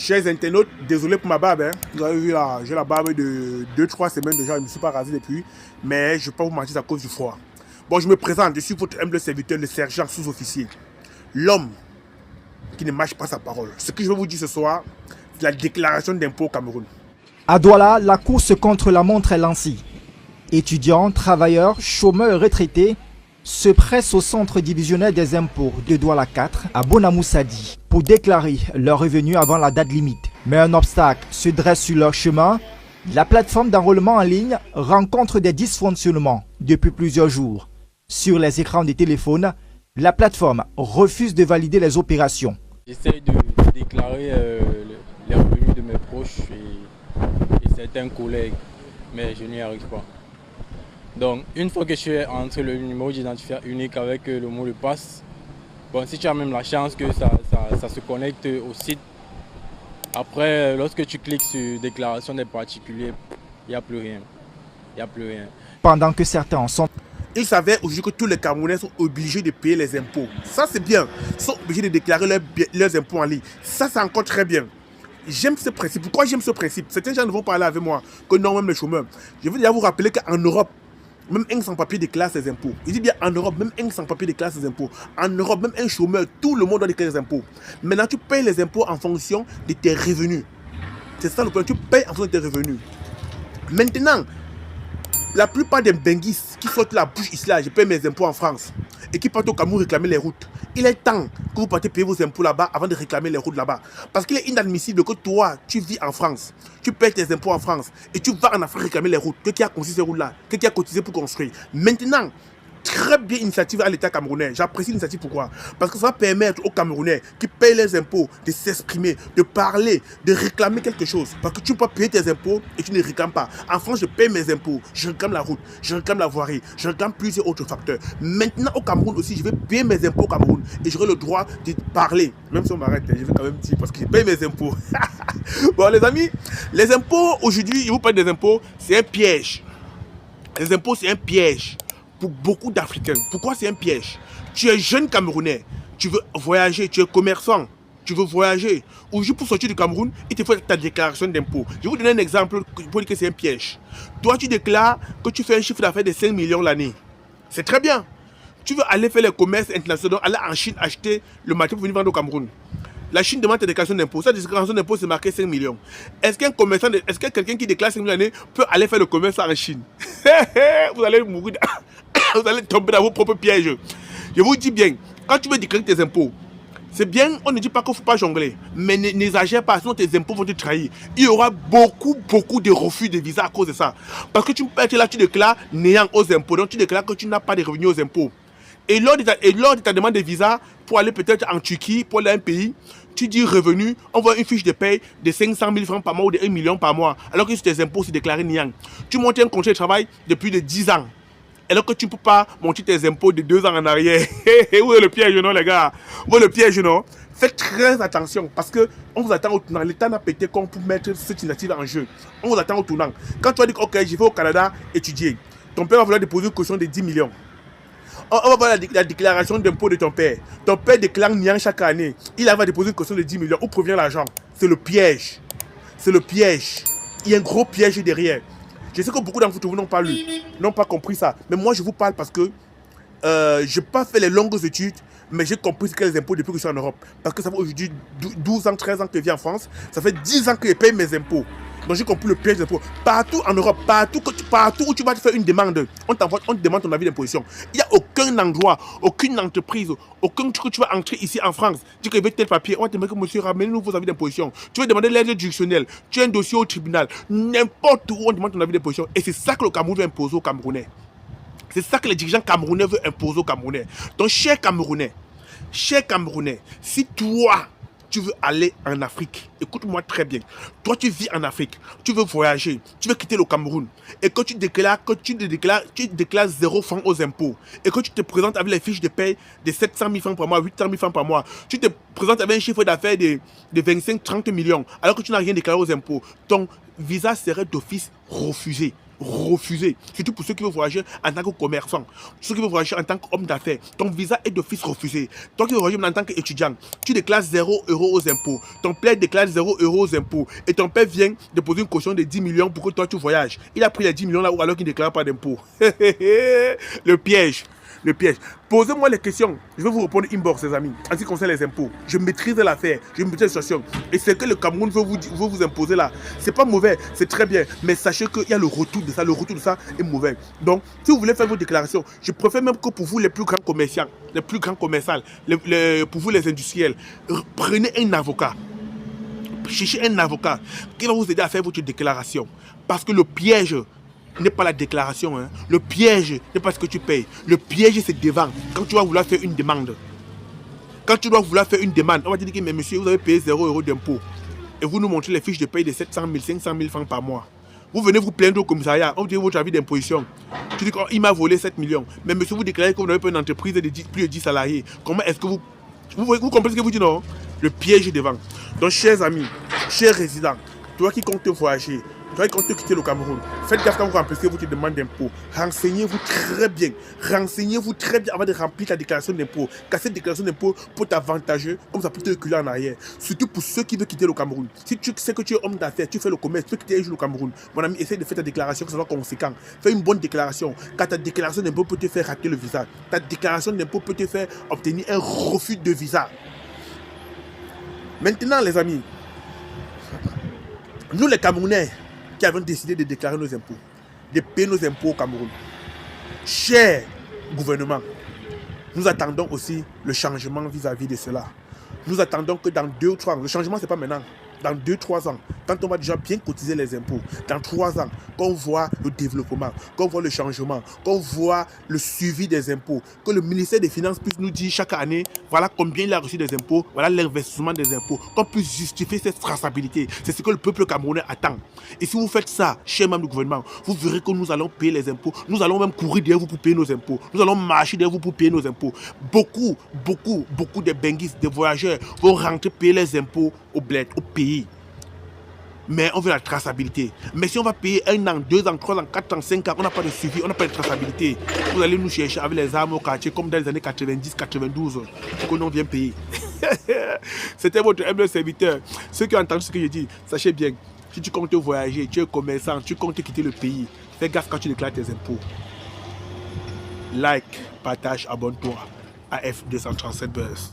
Chers internautes, désolé pour ma barbe. Hein. Vous avez vu là, j'ai la barbe de 2-3 semaines déjà, je ne me suis pas rasé depuis. Mais je ne vais pas vous mentir à cause du froid. Bon, je me présente, je suis votre humble serviteur, le sergent sous-officier. L'homme qui ne mâche pas sa parole. Ce que je vais vous dire ce soir, c'est la déclaration d'impôt au Cameroun. À Douala, la course contre la montre est lancée. Étudiants, travailleurs, chômeurs et retraités se pressent au centre divisionnaire des impôts de Douala 4 à Bonamoussadi pour déclarer leurs revenus avant la date limite. Mais un obstacle se dresse sur leur chemin. La plateforme d'enrôlement en ligne rencontre des dysfonctionnements depuis plusieurs jours. Sur les écrans des téléphones, la plateforme refuse de valider les opérations. J'essaie de déclarer les revenus de mes proches et certains collègues, mais je n'y arrive pas. Donc, une fois que je suis entre le numéro d'identifiant unique avec le mot de passe, bon, si tu as même la chance que ça se connecte au site, après, lorsque tu cliques sur déclaration des particuliers, il n'y a plus rien. Il n'y a plus rien. Pendant que certains en sont... Il s'avère aujourd'hui que tous les Camerounais sont obligés de payer les impôts. Ça, c'est bien. Ils sont obligés de déclarer leurs impôts en ligne. Ça, c'est encore très bien. J'aime ce principe. Pourquoi j'aime ce principe? Certains gens ne vont pas parler avec moi que non, même les chômeurs. Je veux déjà vous rappeler qu'en Europe, même un sans-papier déclare ses impôts. Je dis bien en Europe, même un sans-papier déclare ses impôts. En Europe, même un chômeur, tout le monde doit déclarer ses impôts. Maintenant, tu payes les impôts en fonction de tes revenus. C'est ça le point. Tu payes en fonction de tes revenus. Maintenant, la plupart des benguistes qui sortent la bouche ici là, je paye mes impôts en France et qui partent au Cameroun réclamer les routes. Il est temps que vous partez payer vos impôts là-bas avant de réclamer les routes là-bas. Parce qu'il est inadmissible que toi, tu vis en France, tu payes tes impôts en France et tu vas en Afrique réclamer les routes. Qui a construit ces routes-là? Qui a cotisé pour construire? Maintenant, très bien initiative à l'État camerounais. J'apprécie l'initiative. Pourquoi? Parce que ça va permettre aux Camerounais qui payent les impôts de s'exprimer, de parler, de réclamer quelque chose. Parce que tu ne peux pas payer tes impôts et tu ne réclames pas. En France, je paye mes impôts, je réclame la route, je réclame la voirie, je réclame plusieurs autres facteurs. Maintenant, au Cameroun aussi, je vais payer mes impôts au Cameroun et j'aurai le droit de parler. Même si on m'arrête, je vais quand même dire parce que je paye mes impôts. Bon, les amis, les impôts, aujourd'hui, je vous parle des impôts, c'est un piège. Les impôts, c'est un piège. Pour beaucoup d'Africains. Pourquoi c'est un piège? Tu es jeune Camerounais, tu veux voyager, tu es commerçant, tu veux voyager. Aujourd'hui, pour sortir du Cameroun, il te faut ta déclaration d'impôt. Je vais vous donner un exemple pour dire que c'est un piège. Toi, tu déclares que tu fais un chiffre d'affaires de 5 millions l'année. C'est très bien. Tu veux aller faire les commerces internationaux, aller en Chine acheter le matériel pour venir vendre au Cameroun. La Chine demande ta déclaration d'impôt. Sa déclaration d'impôt, c'est marqué 5 millions. Est-ce qu'un commerçant, est-ce que quelqu'un qui déclare 5 millions l'année peut aller faire le commerce en Chine? Vous allez mourir. Vous allez tomber dans vos propres pièges. Je vous dis bien, quand tu veux déclarer tes impôts, c'est bien, on ne dit pas qu'il ne faut pas jongler, mais n'exagère pas, sinon tes impôts vont te trahir. Il y aura beaucoup de refus de visa à cause de ça. Parce que tu peux être là, tu déclares néant aux impôts, donc tu déclares que tu n'as pas de revenus aux impôts. Et lors de ta demande de visa, pour aller peut-être en Turquie, pour aller à un pays, tu dis revenu, on voit une fiche de paye de 500 000 francs par mois ou de 1 million par mois, alors que sur tes impôts, c'est déclaré néant. Tu montes un contrat de travail de plus de 10 ans. Alors que tu ne peux pas monter tes impôts de 2 ans en arrière. Où est le piège, non, les gars? Où est le piège, non? Faites très attention parce qu'on vous attend au tournant. L'État n'a pété comme pour mettre cette initiative en jeu. On vous attend au tournant. Quand tu vas dire, ok, je vais au Canada étudier, ton père va vouloir déposer une caution de 10 millions. On va voir la déclaration d'impôt de ton père. Ton père déclare niant chaque année. Il va déposer une caution de 10 millions. Où provient l'argent? C'est le piège. C'est le piège. Il y a un gros piège derrière. Je sais que beaucoup d'entre vous n'ont pas lu, n'ont pas compris ça. Mais moi, je vous parle parce que je n'ai pas fait les longues études, mais j'ai compris ce qu'est les impôts depuis que je suis en Europe. Parce que ça fait aujourd'hui 12 ans, 13 ans que je vis en France. Ça fait 10 ans que je paye mes impôts. Donc j'ai compris le piège des impôts. Partout en Europe, partout où tu vas te faire une demande, on te demande ton avis d'imposition. Il n'y a aucun endroit, aucune entreprise, aucun truc que tu vas entrer ici en France. Tu dis que tu veux tel papier, on te demande que monsieur, ramenez-nous vos avis d'imposition. Tu veux demander l'aide juridictionnelle, tu as un dossier au tribunal, n'importe où on demande ton avis d'imposition. Et c'est ça que le Cameroun veut imposer aux Camerounais. C'est ça que les dirigeants camerounais veulent imposer aux Camerounais. Donc, chers Camerounais, si toi, tu veux aller en Afrique, écoute-moi très bien. Toi, tu vis en Afrique, tu veux voyager, tu veux quitter le Cameroun, et que tu déclares 0 francs aux impôts, et que tu te présentes avec les fiches de paie de 700 000 francs par mois, 800 000 francs par mois, tu te présentes avec un chiffre d'affaires de 25-30 millions, alors que tu n'as rien déclaré aux impôts, ton visa serait d'office refusé. refusé. Surtout pour ceux qui veulent voyager en tant que commerçant, ceux qui veulent voyager en tant qu'homme d'affaires. Ton visa est d'office refusé. Toi qui veux voyager en tant qu'étudiant, tu déclares 0 € aux impôts. Ton père déclare 0 € aux impôts. Et ton père vient déposer une caution de 10 millions pour que toi tu voyages. Il a pris les 10 millions là alors qu'il ne déclare pas d'impôts. Le piège. Le piège. Posez-moi les questions. Je vais vous répondre inbox, les amis. En ce qui concerne les impôts, je maîtrise l'affaire, je maîtrise la situation. Et ce que le Cameroun veut vous imposer là, c'est pas mauvais, c'est très bien. Mais sachez qu'il y a le retour de ça. Le retour de ça est mauvais. Donc, si vous voulez faire vos déclarations, je préfère même que pour vous, les plus grands commerçants, les plus grands commerçants, pour vous, les industriels, prenez un avocat. Cherchez un avocat qui va vous aider à faire votre déclaration. Parce que le piège n'est pas la déclaration. Hein. Le piège n'est pas ce que tu payes. Le piège, c'est devant. Quand tu vas vouloir faire une demande. Quand tu dois vouloir faire une demande, on va te dire que, mais monsieur, vous avez payé 0 € d'impôt. Et vous nous montrez les fiches de paye de 700 000, 500 000 francs par mois. Vous venez vous plaindre au commissariat. On vous dit votre avis d'imposition. Tu dis qu'il m'a volé 7 millions. Mais monsieur, vous déclarez que vous n'avez pas une entreprise de plus de 10 salariés. Comment est-ce que vous comprenez ce que vous dites, non? Le piège est devant. Donc, chers amis, chers résidents, toi qui comptes voyager, toi qui comptez quitter le Cameroun, faites gaffe quand vous remplissez votre demande d'impôt. Renseignez-vous très bien. Renseignez-vous très bien avant de remplir ta déclaration d'impôt. Car cette déclaration d'impôt peut t'avantager, comme ça peut te reculer en arrière. Surtout pour ceux qui veulent quitter le Cameroun. Si tu sais que tu es homme d'affaires, tu fais le commerce, tu veux quitter un jour le Cameroun, mon ami, essaye de faire ta déclaration, que ce soit conséquent. Fais une bonne déclaration. Car ta déclaration d'impôt peut te faire rater le visa. Ta déclaration d'impôt peut te faire obtenir un refus de visa. Maintenant, les amis, nous les Camerounais qui avons décidé de déclarer nos impôts, de payer nos impôts au Cameroun, cher gouvernement, nous attendons aussi le changement vis-à-vis de cela. Nous attendons que dans 2 ou 3 ans, le changement c'est pas maintenant, dans 2-3 ans, quand on va déjà bien cotiser les impôts, dans 3 ans, qu'on voit le développement, qu'on voit le changement, qu'on voit le suivi des impôts, que le ministère des Finances puisse nous dire chaque année, voilà combien il a reçu des impôts, voilà l'investissement des impôts, qu'on puisse justifier cette traçabilité. C'est ce que le peuple camerounais attend. Et si vous faites ça, chers membres du gouvernement, vous verrez que nous allons payer les impôts, nous allons même courir derrière vous pour payer nos impôts, nous allons marcher derrière vous pour payer nos impôts. Beaucoup de benguistes, de voyageurs vont rentrer payer les impôts au bled, au pays. Mais on veut la traçabilité. Mais si on va payer 1 an, 2 ans, 3 ans, 4 ans, 5 ans, on n'a pas de suivi, on n'a pas de traçabilité. Vous allez nous chercher avec les armes au quartier comme dans les années 90, 92, pour que l'on vienne payer. C'était votre humble serviteur. Ceux qui ont entendu ce que je dis, sachez bien, si tu comptes voyager, tu es commerçant, tu comptes quitter le pays, fais gaffe quand tu déclares tes impôts. Like, partage, abonne-toi. AF 237 Buzz.